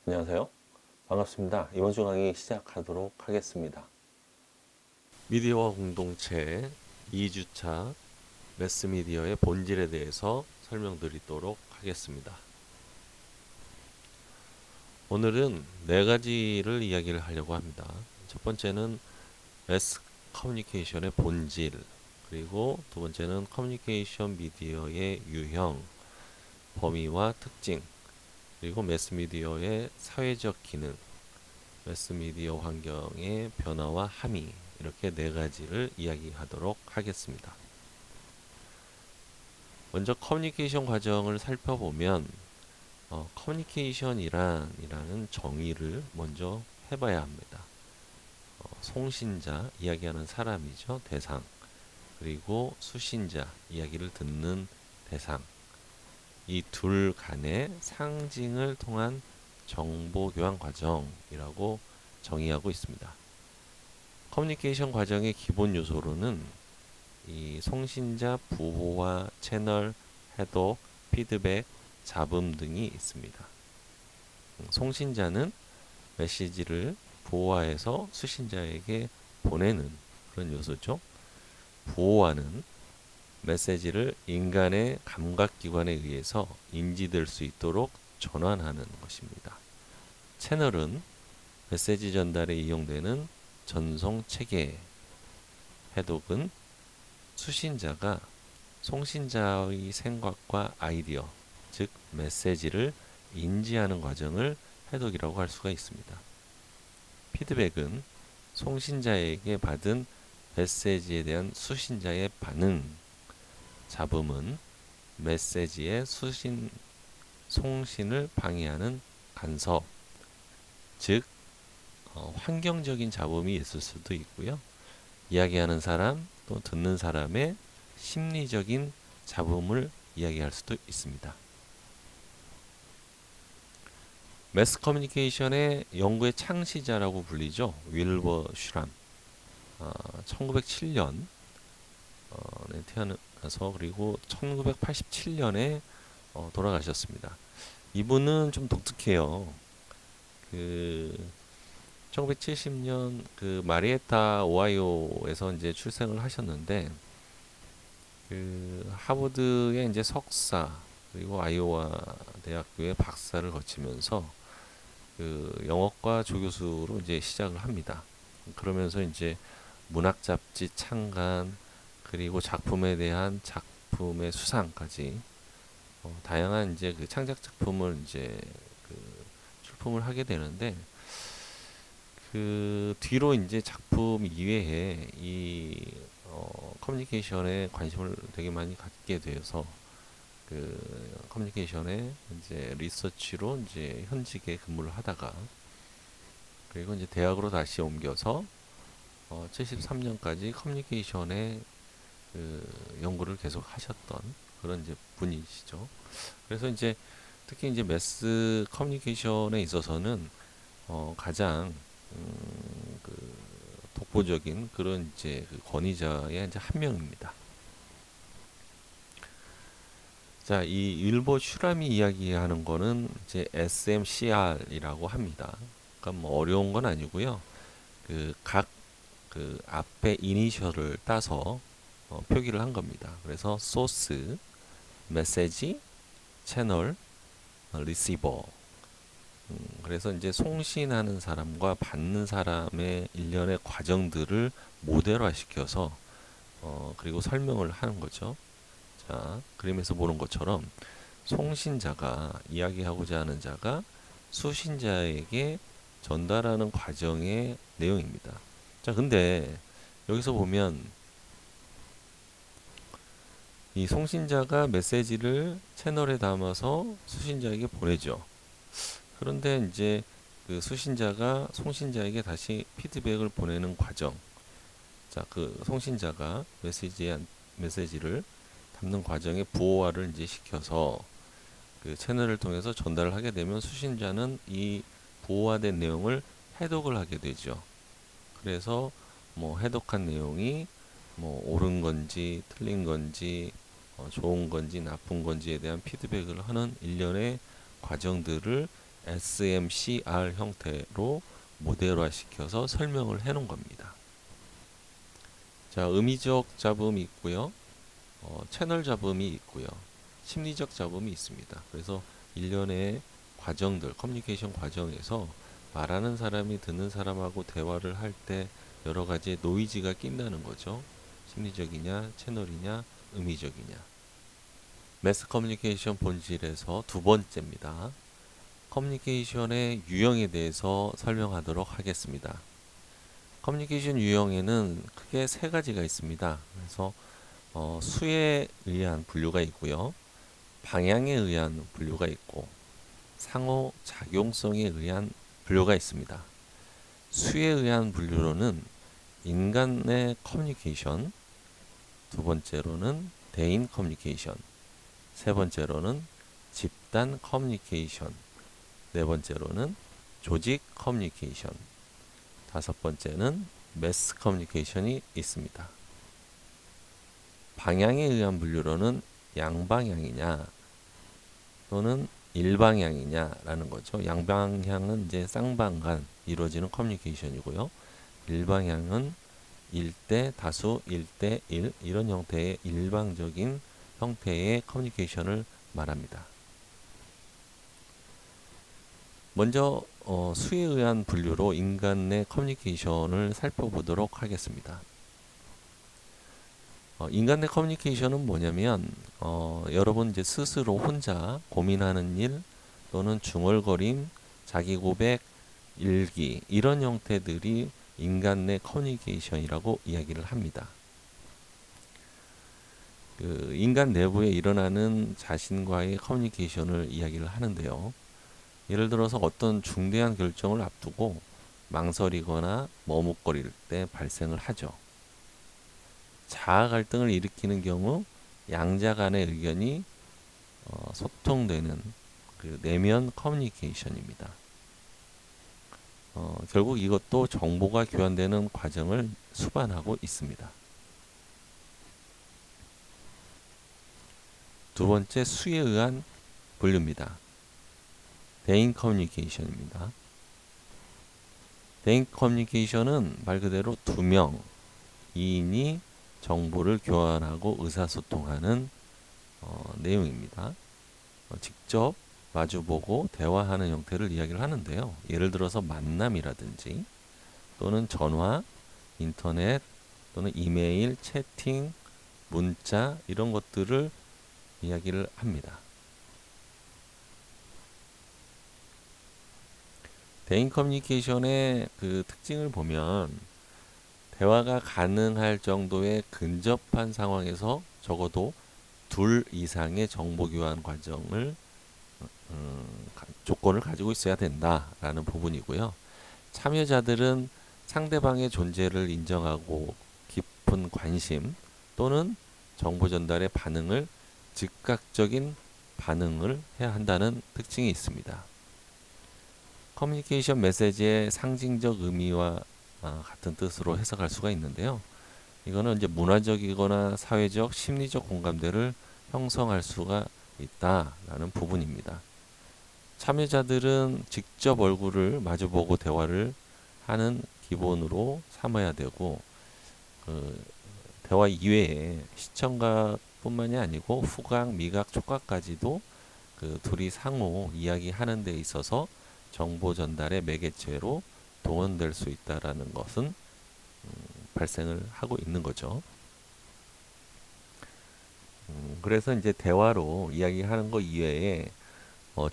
안녕하세요. 반갑습니다. 이번 주 강의 시작하도록 하겠습니다. 미디어와 공동체 2주차 매스미디어의 본질에 대해서 설명드리도록 하겠습니다. 오늘은 네 가지를 이야기를 하려고 합니다. 첫 번째는 매스 커뮤니케이션의 본질, 그리고 두 번째는 커뮤니케이션 미디어의 유형, 범위와 특징, 그리고 매스미디어의 사회적 기능, 매스미디어 환경의 변화와 함의, 이렇게 네 가지를 이야기하도록 하겠습니다. 먼저 커뮤니케이션 과정을 살펴보면 커뮤니케이션이라는 정의를 먼저 해봐야 합니다. 송신자, 이야기하는 사람이죠. 대상. 그리고 수신자, 이야기를 듣는 대상. 이 둘 간의 상징을 통한 정보 교환 과정이라고 정의하고 있습니다. 커뮤니케이션 과정의 기본 요소로는 이 송신자 부호와 채널, 해독, 피드백, 잡음 등이 있습니다. 송신자는 메시지를 부호화해서 수신자에게 보내는 그런 요소죠. 부호화는 메시지를 인간의 감각기관에 의해서 인지될 수 있도록 전환하는 것입니다. 채널은 메시지 전달에 이용되는 전송 체계. 해독은 수신자가 송신자의 생각과 아이디어, 즉 메시지를 인지하는 과정을 해독이라고 할 수가 있습니다. 피드백은 송신자에게 받은 메시지에 대한 수신자의 반응. 잡음은 메시지의 송신을 방해하는 간섭, 즉 환경적인 잡음이 있을 수도 있고요. 이야기하는 사람 또 듣는 사람의 심리적인 잡음을 이야기할 수도 있습니다. 매스 커뮤니케이션의 연구의 창시자라고 불리죠. 윌버 슈람. 1907년 태어나서 그리고 1987년에 돌아가셨습니다. 이분은 좀 독특해요. 1970년 마리에타 오하이오에서 이제 출생을 하셨는데 하버드의 이제 석사 그리고 아이오와 대학교의 박사를 거치면서 영어과 조교수로 이제 시작을 합니다. 그러면서 이제 문학 잡지 창간 그리고 작품에 대한 작품의 수상까지 다양한 이제 창작 작품을 이제 출품을 하게 되는데 뒤로 이제 작품 이외에 이 커뮤니케이션에 관심을 되게 많이 갖게 되어서 커뮤니케이션에 이제 리서치로 이제 현직에 근무를 하다가 그리고 이제 대학으로 다시 옮겨서 73년까지 커뮤니케이션에 연구를 계속 하셨던 그런 이제 분이시죠. 그래서 이제 특히 이제 매스 커뮤니케이션에 있어서는 가장 독보적인 그런 이제 권위자의 이제 한 명입니다. 자, 이 윌버 슈람이 이야기하는 거는 이제 SMCR이라고 합니다. 그러니까 뭐 어려운 건 아니고요. 각 앞에 이니셜을 따서 표기를 한 겁니다. 그래서 소스, 메시지, 채널, 리시버. 그래서 이제 송신하는 사람과 받는 사람의 일련의 과정들을 모델화 시켜서 그리고 설명을 하는 거죠. 자, 그림에서 보는 것처럼 송신자가 이야기하고자 하는 자가 수신자에게 전달하는 과정의 내용입니다. 자, 근데 여기서 보면 이 송신자가 메시지를 채널에 담아서 수신자에게 보내죠. 그런데 이제 수신자가 송신자에게 다시 피드백을 보내는 과정. 자, 송신자가 메시지를 담는 과정에 부호화를 이제 시켜서 채널을 통해서 전달을 하게 되면 수신자는 이 부호화된 내용을 해독을 하게 되죠. 그래서 뭐 해독한 내용이 뭐 옳은 건지 틀린 건지 좋은 건지 나쁜 건지에 대한 피드백을 하는 일련의 과정들을 SMCR 형태로 모델화 시켜서 설명을 해 놓은 겁니다. 자, 의미적 잡음이 있고요. 채널 잡음이 있고요. 심리적 잡음이 있습니다. 그래서 일련의 과정들, 커뮤니케이션 과정에서 말하는 사람이 듣는 사람하고 대화를 할 때 여러 가지 노이즈가 낀다는 거죠. 심리적이냐, 채널이냐, 의미적이냐. 매스 커뮤니케이션 본질에서 두 번째입니다. 커뮤니케이션의 유형에 대해서 설명하도록 하겠습니다. 커뮤니케이션 유형에는 크게 세 가지가 있습니다. 그래서 수에 의한 분류가 있고요. 방향에 의한 분류가 있고 상호 작용성에 의한 분류가 있습니다. 수에 의한 분류로는 인간의 커뮤니케이션, 두 번째로는 대인 커뮤니케이션, 세 번째로는 집단 커뮤니케이션, 네 번째로는 조직 커뮤니케이션, 다섯 번째는 매스 커뮤니케이션이 있습니다. 방향에 의한 분류로는 양방향이냐 또는 일방향이냐라는 거죠. 양방향은 이제 쌍방간 이루어지는 커뮤니케이션이고요. 일방향은 1대 다수, 1대 1 이런 형태의 일방적인 형태의 커뮤니케이션을 말합니다. 먼저 수에 의한 분류로 인간 내 커뮤니케이션을 살펴보도록 하겠습니다. 인간 내 커뮤니케이션은 뭐냐면 여러분 이제 스스로 혼자 고민하는 일 또는 중얼거림, 자기 고백, 일기 이런 형태들이 인간 내 커뮤니케이션이라고 이야기를 합니다. 그 인간 내부에 일어나는 자신과의 커뮤니케이션을 이야기를 하는데요. 예를 들어서 어떤 중대한 결정을 앞두고 망설이거나 머뭇거릴 때 발생을 하죠. 자아 갈등을 일으키는 경우 양자 간의 의견이 소통되는 그 내면 커뮤니케이션입니다. 결국 이것도 정보가 교환되는 과정을 수반하고 있습니다. 두 번째 수에 의한 분류입니다. 대인 커뮤니케이션입니다. 대인 커뮤니케이션은 말 그대로 두 명, 2인이 정보를 교환하고 의사소통하는 내용입니다. 직접 마주보고 대화하는 형태를 이야기를 하는데요. 예를 들어서 만남이라든지 또는 전화, 인터넷 또는 이메일, 채팅, 문자 이런 것들을 이야기를 합니다. 대인 커뮤니케이션의 그 특징을 보면 대화가 가능할 정도의 근접한 상황에서 적어도 둘 이상의 정보 교환 과정을 조건을 가지고 있어야 된다라는 부분이고요. 참여자들은 상대방의 존재를 인정하고 깊은 관심 또는 정보 전달의 반응을 즉각적인 반응을 해야 한다는 특징이 있습니다. 커뮤니케이션 메시지의 상징적 의미와 같은 뜻으로 해석할 수가 있는데요. 이거는 이제 문화적이거나 사회적, 심리적 공감대를 형성할 수가 있다라는 부분입니다. 참여자들은 직접 얼굴을 마주보고 대화를 하는 기본으로 삼아야 되고 대화 이외에 시청각뿐만이 아니고 후각, 미각, 촉각까지도 그 둘이 상호 이야기하는 데 있어서 정보 전달의 매개체로 동원될 수 있다라는 것은 발생을 하고 있는 거죠. 그래서 이제 대화로 이야기하는 것 이외에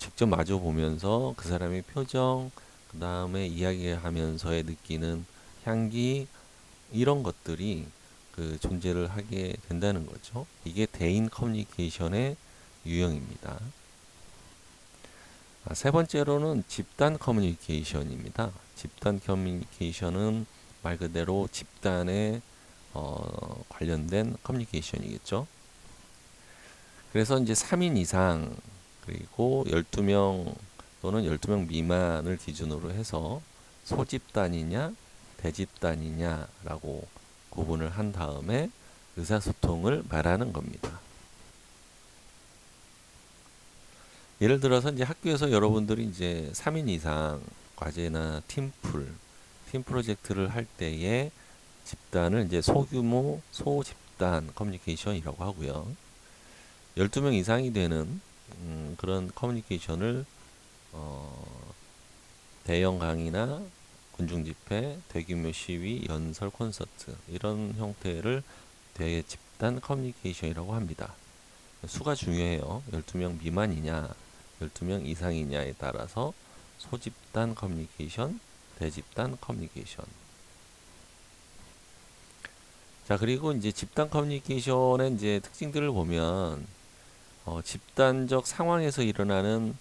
직접 마주 보면서 그 사람의 표정, 그 다음에 이야기하면서의 느끼는 향기 이런 것들이 그 존재를 하게 된다는 거죠. 이게 대인 커뮤니케이션의 유형입니다. 세 번째로는 집단 커뮤니케이션입니다. 집단 커뮤니케이션은 말 그대로 집단에 관련된 커뮤니케이션이겠죠. 그래서 이제 3인 이상 그리고 12명 또는 12명 미만을 기준으로 해서 소집단이냐 대집단이냐라고 구분을 한 다음에 의사소통을 말하는 겁니다. 예를 들어서 이제 학교에서 여러분들이 이제 3인 이상 과제나 팀 프로젝트를 할 때에 집단을 이제 소규모 소집단 커뮤니케이션이라고 하고요. 12명 이상이 되는 그런 커뮤니케이션을 대형 강의나 군중 집회, 대규모 시위, 연설 콘서트 이런 형태를 대집단 커뮤니케이션이라고 합니다. 수가 중요해요. 12명 미만이냐, 12명 이상이냐에 따라서 소집단 커뮤니케이션, 대집단 커뮤니케이션. 자, 그리고 이제 집단 커뮤니케이션의 이제 특징들을 보면 집단적 상황에서 일어나는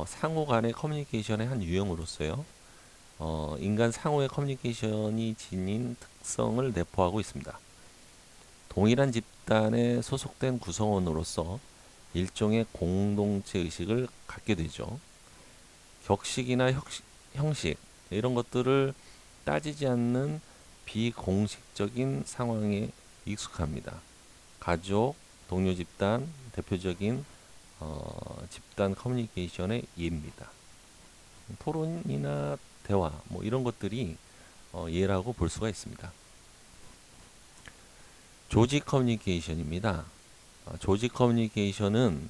상호 간의 커뮤니케이션의 한 유형으로서요. 인간 상호의 커뮤니케이션이 지닌 특성을 내포하고 있습니다. 동일한 집단에 소속된 구성원으로서 일종의 공동체 의식을 갖게 되죠. 격식이나 형식 이런 것들을 따지지 않는 비공식적인 상황에 익숙합니다. 가족, 동료 집단, 대표적인 집단 커뮤니케이션의 예입니다. 토론이나 대화 뭐 이런 것들이 예라고 볼 수가 있습니다. 조직 커뮤니케이션입니다. 조직 커뮤니케이션은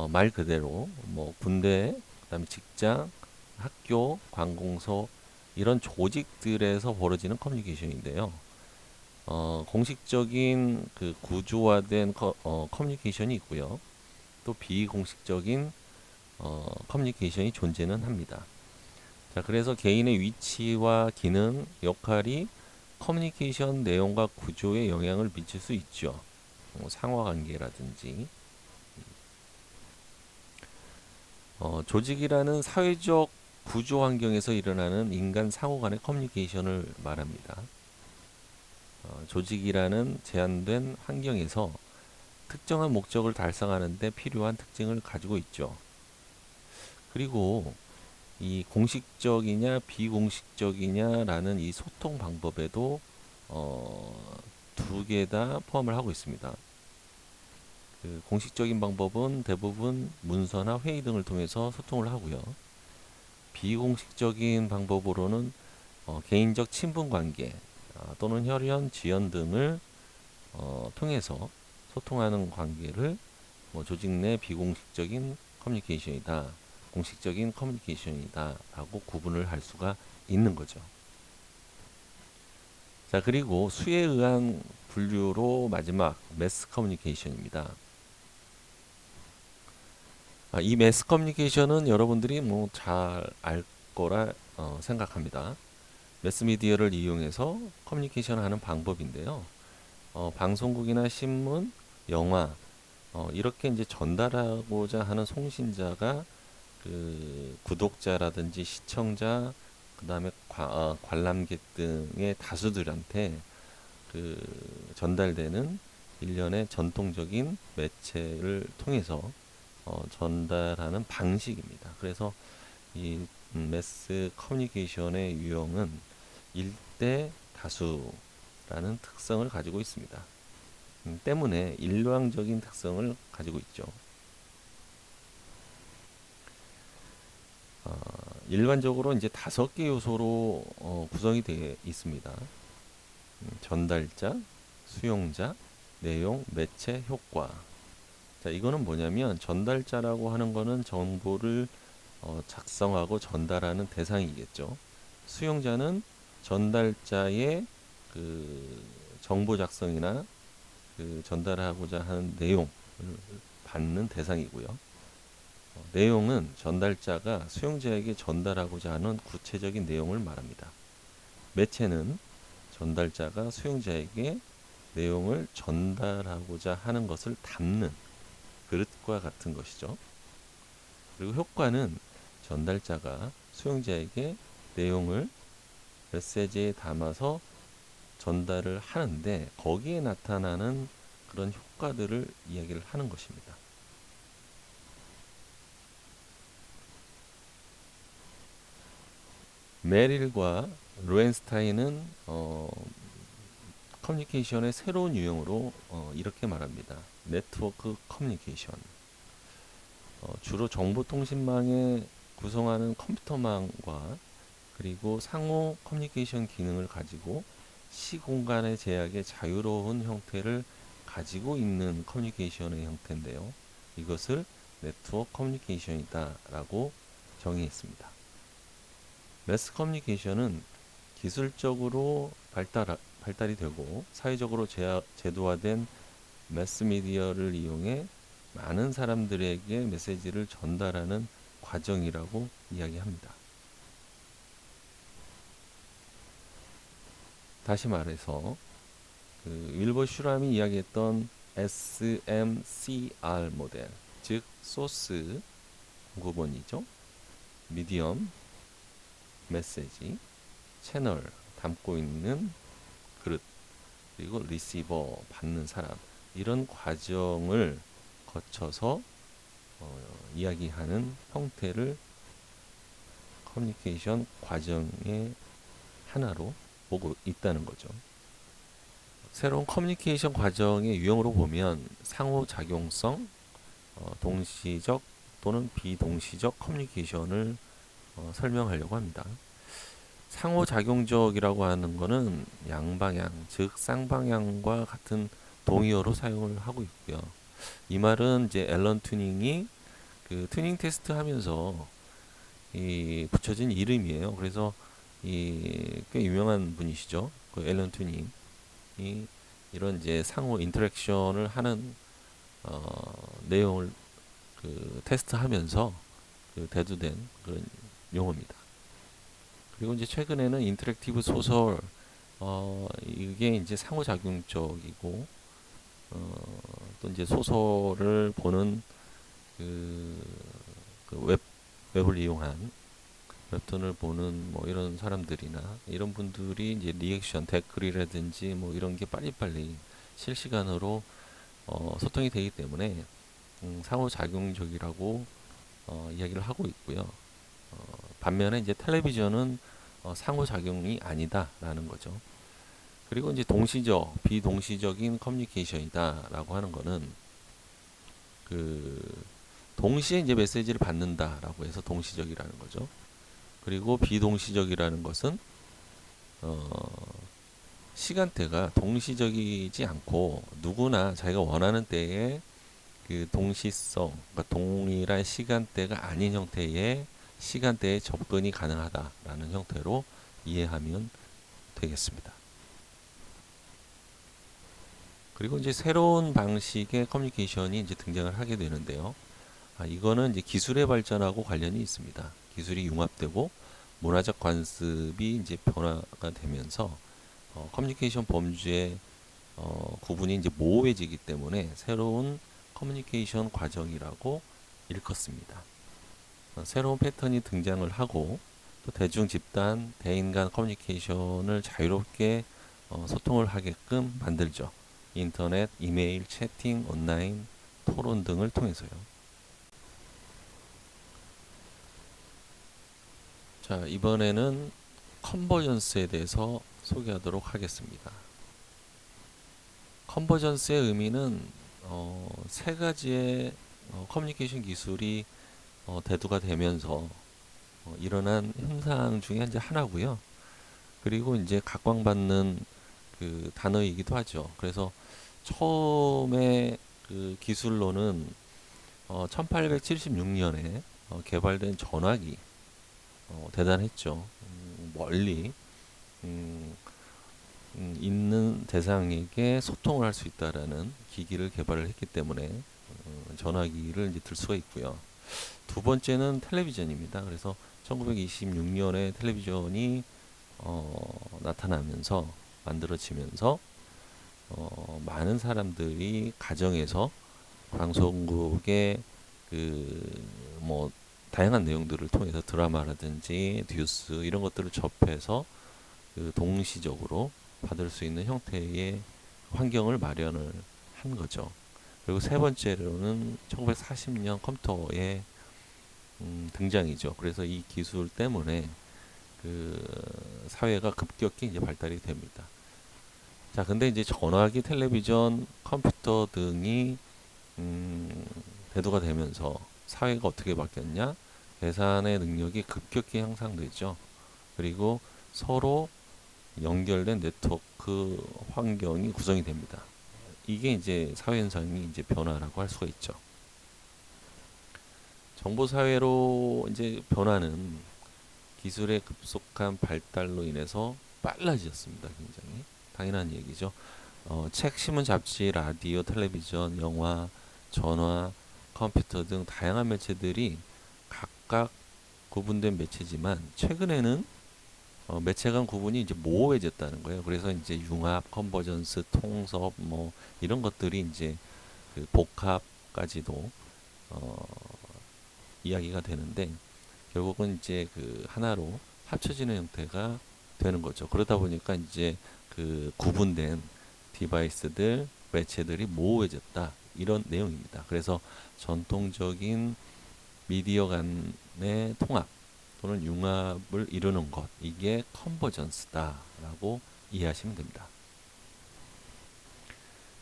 말 그대로 뭐 군대, 그다음에 직장, 학교, 관공서 이런 조직들에서 벌어지는 커뮤니케이션인데요. 공식적인 그 구조화된 커뮤니케이션이 있고요. 또 비공식적인 커뮤니케이션이 존재는 합니다. 자, 그래서 개인의 위치와 기능, 역할이 커뮤니케이션 내용과 구조에 영향을 미칠 수 있죠. 상호관계라든지 조직이라는 사회적 구조 환경에서 일어나는 인간 상호 간의 커뮤니케이션을 말합니다. 조직이라는 제한된 환경에서 특정한 목적을 달성하는 데 필요한 특징을 가지고 있죠. 그리고 이 공식적이냐 비공식적이냐라는 이 소통 방법에도 두 개 다 포함을 하고 있습니다. 그 공식적인 방법은 대부분 문서나 회의 등을 통해서 소통을 하고요. 비공식적인 방법으로는 개인적 친분 관계 또는 혈연, 지연 등을 통해서 소통하는 관계를 조직 내 비공식적인 커뮤니케이션이다, 공식적인 커뮤니케이션이다 라고 구분을 할 수가 있는 거죠. 자, 그리고 수에 의한 분류로 마지막 매스 커뮤니케이션입니다. 이 매스 커뮤니케이션은 여러분들이 뭐 잘 알 거라 생각합니다. 매스미디어를 이용해서 커뮤니케이션 하는 방법인데요. 방송국이나 신문, 영화 이렇게 이제 전달하고자 하는 송신자가 그 구독자라든지 시청자, 그다음에 관람객 등의 다수들한테 그 전달되는 일련의 전통적인 매체를 통해서 전달하는 방식입니다. 그래서 이 매스 커뮤니케이션의 유형은 일대 다수라는 특성을 가지고 있습니다. 때문에 일방적인 특성을 가지고 있죠. 일반적으로 이제 5개 요소로 구성이 되어 있습니다. 전달자, 수용자, 내용, 매체, 효과. 자, 이거는 뭐냐면 전달자라고 하는 거는 정보를 작성하고 전달하는 대상이겠죠. 수용자는 전달자의 그 정보 작성이나 그 전달하고자 하는 내용을 받는 대상이고요. 내용은 전달자가 수용자에게 전달하고자 하는 구체적인 내용을 말합니다. 매체는 전달자가 수용자에게 내용을 전달하고자 하는 것을 담는 그릇과 같은 것이죠. 그리고 효과는 전달자가 수용자에게 내용을 메시지에 담아서 전달을 하는데 거기에 나타나는 그런 효과들을 이야기를 하는 것입니다. 메릴과 로엔스타인은 커뮤니케이션의 새로운 유형으로 이렇게 말합니다. 네트워크 커뮤니케이션. 주로 정보통신망에 구성하는 컴퓨터망과 그리고 상호 커뮤니케이션 기능을 가지고 시공간의 제약의 자유로운 형태를 가지고 있는 커뮤니케이션의 형태인데요. 이것을 네트워크 커뮤니케이션이다라고 정의했습니다. 매스 커뮤니케이션은 기술적으로 발달이 되고 사회적으로 제도화된 매스미디어를 이용해 많은 사람들에게 메시지를 전달하는 과정이라고 이야기합니다. 다시 말해서 윌버 슈람이 이야기했던 SMCR 모델, 즉 소스 공급원이죠. 미디엄, 메시지, 채널 담고 있는 그릇, 그리고 리시버 받는 사람, 이런 과정을 거쳐서 이야기하는 형태를 커뮤니케이션 과정의 하나로 보고 있다는 거죠. 새로운 커뮤니케이션 과정의 유형으로 보면 상호작용성, 동시적 또는 비동시적 커뮤니케이션을 설명하려고 합니다. 상호작용적이라고 하는 것은 양방향, 즉 쌍방향과 같은 동의어로 사용을 하고 있고요. 이 말은 이제 앨런 튜닝이 그 튜닝 테스트 하면서 붙여진 이름이에요. 그래서 꽤 유명한 분이시죠. 그 앨런 튜닝이 이런 이제 상호 인터랙션을 하는 내용을 테스트하면서 대두된 그런 용어입니다. 그리고 이제 최근에는 인터랙티브 소설, 이게 이제 상호작용적이고, 또 이제 소설을 보는 그, 웹을 이용한 웹툰을 보는 뭐 이런 사람들이나 이런 분들이 이제 리액션, 댓글이라든지 뭐 이런 게 빨리빨리 실시간으로 소통이 되기 때문에 상호작용적이라고 이야기를 하고 있고요. 반면에 이제 텔레비전은 상호작용이 아니다라는 거죠. 그리고 이제 동시적, 비동시적인 커뮤니케이션이다라고 하는 거는 동시에 이제 메시지를 받는다라고 해서 동시적이라는 거죠. 그리고 비동시적이라는 것은 시간대가 동시적이지 않고 누구나 자기가 원하는 때에 그 동시성, 그러니까 동일한 시간대가 아닌 형태의 시간대에 접근이 가능하다라는 형태로 이해하면 되겠습니다. 그리고 이제 새로운 방식의 커뮤니케이션이 이제 등장을 하게 되는데요. 이거는 이제 기술의 발전하고 관련이 있습니다. 기술이 융합되고 문화적 관습이 이제 변화가 되면서 커뮤니케이션 범주의 구분이 이제 모호해지기 때문에 새로운 커뮤니케이션 과정이라고 일컫습니다. 새로운 패턴이 등장을 하고 또 대중 집단, 대인 간 커뮤니케이션을 자유롭게 소통을 하게끔 만들죠. 인터넷, 이메일, 채팅, 온라인, 토론 등을 통해서요. 자, 이번에는 컨버전스에 대해서 소개하도록 하겠습니다. 컨버전스의 의미는 세 가지의 커뮤니케이션 기술이 대두가 되면서 일어난 현상 중에 이제 하나고요. 그리고 이제 각광받는 그 단어이기도 하죠. 그래서 처음에 그 기술로는 1876년에 개발된 전화기, 대단했죠. 멀리 있는 대상에게 소통을 할 수 있다라는 기기를 개발을 했기 때문에 전화기를 이제 들 수가 있고요. 두 번째는 텔레비전입니다. 그래서 1926년에 텔레비전이 나타나면서 만들어지면서 많은 사람들이 가정에서 방송국의 뭐 다양한 내용들을 통해서 드라마라든지 뉴스 이런 것들을 접해서 동시적으로 받을 수 있는 형태의 환경을 마련을 한 거죠. 그리고 세 번째로는 1940년 컴퓨터의 등장이죠. 그래서 이 기술 때문에 사회가 급격히 이제 발달이 됩니다. 자, 근데 이제 전화기, 텔레비전, 컴퓨터 등이 대두가 되면서 사회가 어떻게 바뀌었냐? 계산의 능력이 급격히 향상되죠. 그리고 서로 연결된 네트워크 환경이 구성이 됩니다. 이게 이제 사회 현상이 이제 변화라고 할 수가 있죠. 정보 사회로 이제 변화는 기술의 급속한 발달로 인해서 빨라졌습니다. 굉장히 당연한 얘기죠. 책, 신문, 잡지, 라디오, 텔레비전, 영화, 전화, 컴퓨터 등 다양한 매체들이 각각 구분된 매체지만 최근에는 매체 간 구분이 이제 모호해졌다는 거예요. 그래서 이제 융합, 컨버전스, 통섭 뭐 이런 것들이 이제 그 복합까지도 어, 이야기가 되는데 결국은 이제 그 하나로 합쳐지는 형태가 되는 거죠. 그러다 보니까 이제 그 구분된 디바이스들, 매체들이 모호해졌다. 이런 내용입니다. 그래서 전통적인 미디어 간의 통합 또는 융합을 이루는 것, 이게 컨버전스다라고 이해하시면 됩니다.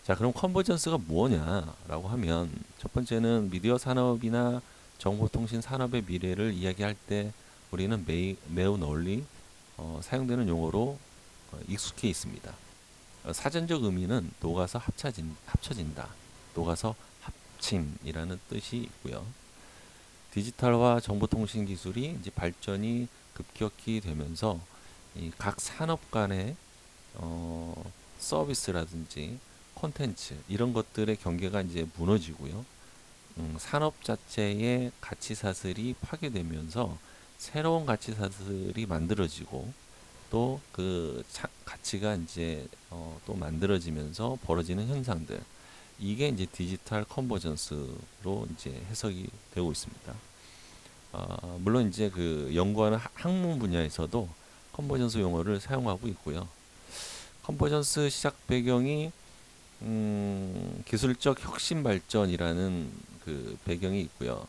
자, 그럼 컨버전스가 뭐냐라고 하면 첫 번째는 미디어 산업이나 정보통신 산업의 미래를 이야기할 때 우리는 매우 널리 사용되는 용어로 익숙해 있습니다. 사전적 의미는 녹아서 합쳐진다, 녹아서 합침이라는 뜻이 있고요. 디지털화 정보통신 기술이 이제 발전이 급격히 되면서 이 각 산업 간의 서비스라든지 콘텐츠 이런 것들의 경계가 이제 무너지고요. 산업 자체의 가치 사슬이 파괴되면서 새로운 가치 사슬이 만들어지고 또 그 가치가 이제 또 만들어지면서 벌어지는 현상들, 이게 이제 디지털 컨버전스로 이제 해석이 되고 있습니다. 물론 이제 그 연구하는 학문 분야에서도 컨버전스 용어를 사용하고 있고요. 컨버전스 시작 배경이 기술적 혁신 발전이라는 그 배경이 있고요.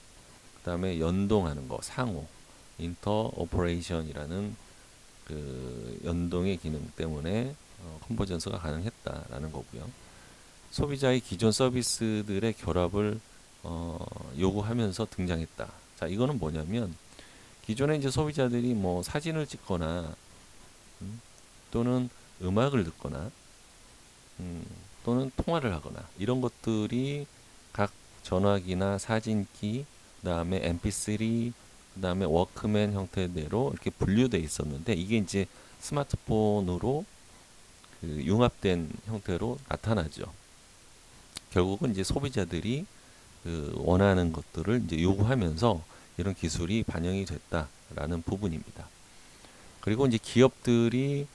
그 다음에 연동하는 거, 상호, 인터 오퍼레이션이라는 그 연동의 기능 때문에 컨버전스가 가능했다라는 거고요. 소비자의 기존 서비스들의 결합을 요구하면서 등장했다. 자, 이거는 뭐냐면 기존에 이제 소비자들이 뭐 사진을 찍거나 또는 음악을 듣거나 또는 통화를 하거나 이런 것들이 각 전화기나 사진기, 그다음에 MP3, 그다음에 워크맨 형태대로 이렇게 분류되어 있었는데 이게 이제 스마트폰으로 그 융합된 형태로 나타나죠. 결국은 이제 소비자들이 그 원하는 것들을 이제 요구하면서 이런 기술이 반영이 됐다라는 부분입니다. 그리고 이제 기업들이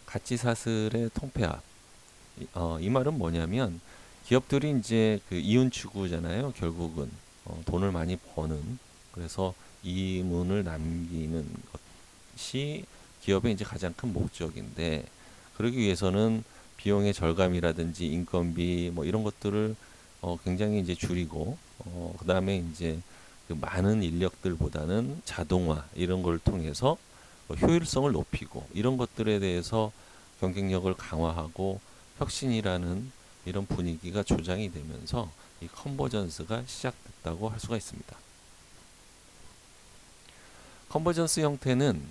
가치 사슬의 통폐합. 이 말은 뭐냐면 기업들이 이제 그 이윤 추구잖아요. 결국은 돈을 많이 버는, 그래서 이문을 남기는 것이 기업의 이제 가장 큰 목적인데 그러기 위해서는 비용의 절감이라든지 인건비 뭐 이런 것들을 굉장히 이제 줄이고 그 다음에 이제 그 많은 인력들보다는 자동화 이런 걸 통해서 효율성을 높이고 이런 것들에 대해서 경쟁력을 강화하고 혁신이라는 이런 분위기가 조장이 되면서 이 컨버전스가 시작됐다고 할 수가 있습니다. 컨버전스 형태는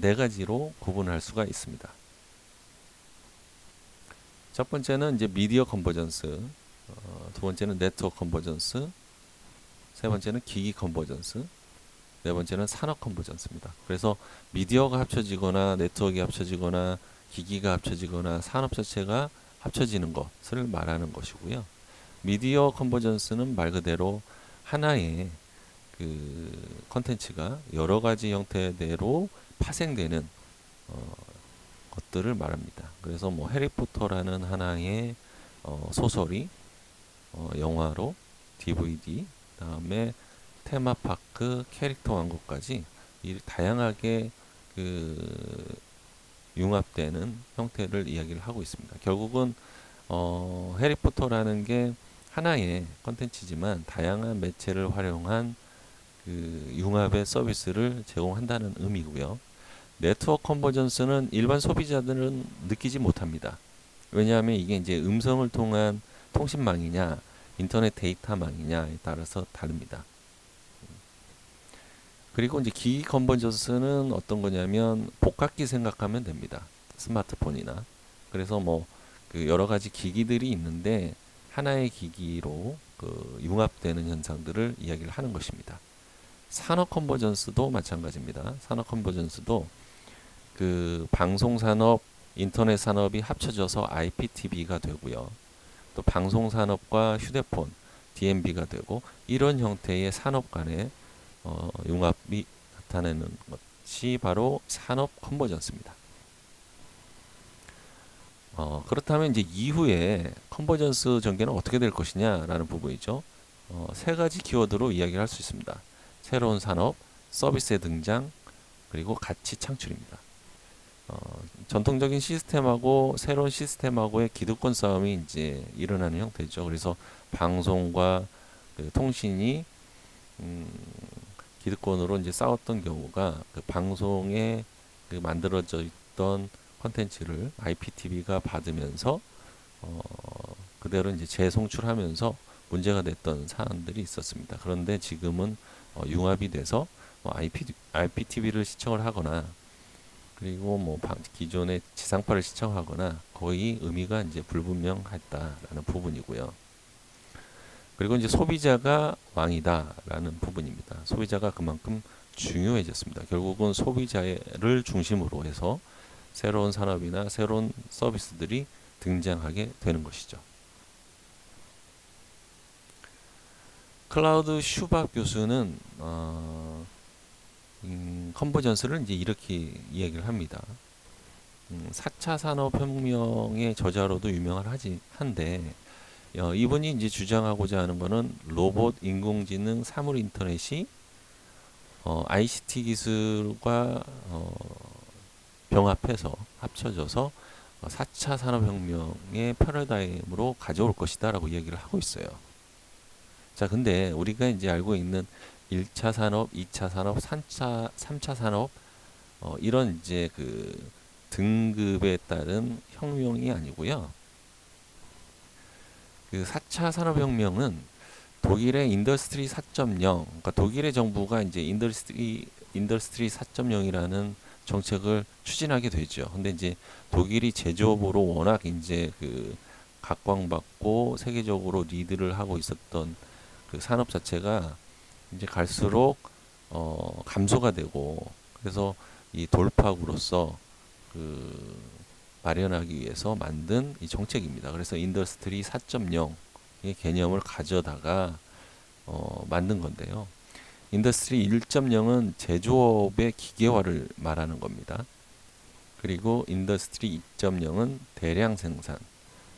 네 가지로 구분할 수가 있습니다. 첫 번째는 이제 미디어 컨버전스, 두 번째는 네트워크 컨버전스, 세 번째는 기기 컨버전스, 네 번째는 산업 컨버전스입니다. 그래서 미디어가 합쳐지거나 네트워크가 합쳐지거나 기기가 합쳐지거나 산업 자체가 합쳐지는 것을 말하는 것이고요. 미디어 컨버전스는 말 그대로 하나의 그 컨텐츠가 여러 가지 형태대로 파생되는 것들을 말합니다. 그래서 뭐 해리포터라는 하나의 소설이 영화로 DVD, 다음에 테마파크, 캐릭터 왕국까지 이 다양하게 그 융합되는 형태를 이야기를 하고 있습니다. 결국은 해리포터라는 게 하나의 컨텐츠지만 다양한 매체를 활용한 그 융합의 서비스를 제공한다는 의미고요. 네트워크 컨버전스는 일반 소비자들은 느끼지 못합니다. 왜냐하면 이게 이제 음성을 통한 통신망이냐 인터넷 데이터망이냐에 따라서 다릅니다. 그리고 이제 기기 컨버전스는 어떤 거냐면 복합기 생각하면 됩니다. 스마트폰이나. 그래서 뭐 그 여러 가지 기기들이 있는데 하나의 기기로 그 융합되는 현상들을 이야기를 하는 것입니다. 산업 컨버전스도 마찬가지입니다. 산업 컨버전스도 그 방송 산업, 인터넷 산업이 합쳐져서 IPTV가 되고요. 또 방송 산업과 휴대폰, DMB가 되고 이런 형태의 산업 간의 융합이 나타내는 것이 바로 산업 컨버전스입니다. 그렇다면 이제 이후에 컨버전스 전개는 어떻게 될 것이냐라는 부분이죠. 세 가지 키워드로 이야기를 할 수 있습니다. 새로운 산업, 서비스의 등장, 그리고 가치 창출입니다. 전통적인 시스템하고 새로운 시스템하고의 기득권 싸움이 이제 일어나는 형태죠. 그래서 방송과 그 통신이 기득권으로 이제 싸웠던 경우가 그 방송에 그 만들어져 있던 콘텐츠를 IPTV가 받으면서 그대로 이제 재송출하면서 문제가 됐던 사안들이 있었습니다. 그런데 지금은 융합이 돼서 IPTV를 시청을 하거나 그리고 뭐 기존의 지상파를 시청하거나 거의 의미가 이제 불분명했다라는 부분이고요. 그리고 이제 소비자가 왕이다라는 부분입니다. 소비자가 그만큼 중요해졌습니다. 결국은 소비자를 중심으로 해서 새로운 산업이나 새로운 서비스들이 등장하게 되는 것이죠. 클라우드 슈밥 교수는 컨버전스를 이제 이렇게 이야기를 합니다. 4차 산업혁명의 저자로도 한데 이분이 이제 주장하고자 하는 거는 로봇, 인공지능, 사물 인터넷이 ICT 기술과 병합해서 합쳐져서 4차 산업혁명의 패러다임으로 가져올 것이다라고 이야기를 하고 있어요. 자, 근데 우리가 이제 알고 있는 1차 산업, 2차 산업, 3차 산업 이런 이제 그 등급에 따른 혁명이 아니고요. 그 4차 산업혁명은 독일의 인더스트리 4.0, 그러니까 독일의 정부가 이제 인더스트리 4.0이라는 정책을 추진하게 되죠. 근데 이제 독일이 제조업으로 워낙 이제 그 각광받고 세계적으로 리드를 하고 있었던 그 산업 자체가 이제 갈수록 감소가 되고 그래서 이 돌파구로서 그 마련하기 위해서 만든 이 정책입니다. 그래서 인더스트리 4.0의 개념을 가져다가 만든 건데요. 인더스트리 1.0은 제조업의 기계화를 말하는 겁니다. 그리고 인더스트리 2.0은 대량 생산,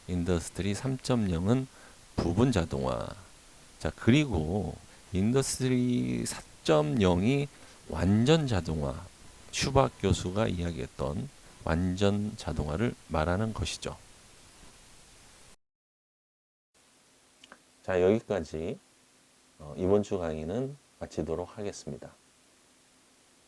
인더스트리 3.0은 부분 자동화. 자, 그리고 인더스트리 4.0이 완전 자동화, 슈박 교수가 이야기했던 완전 자동화를 말하는 것이죠. 자, 여기까지 이번 주 강의는 마치도록 하겠습니다.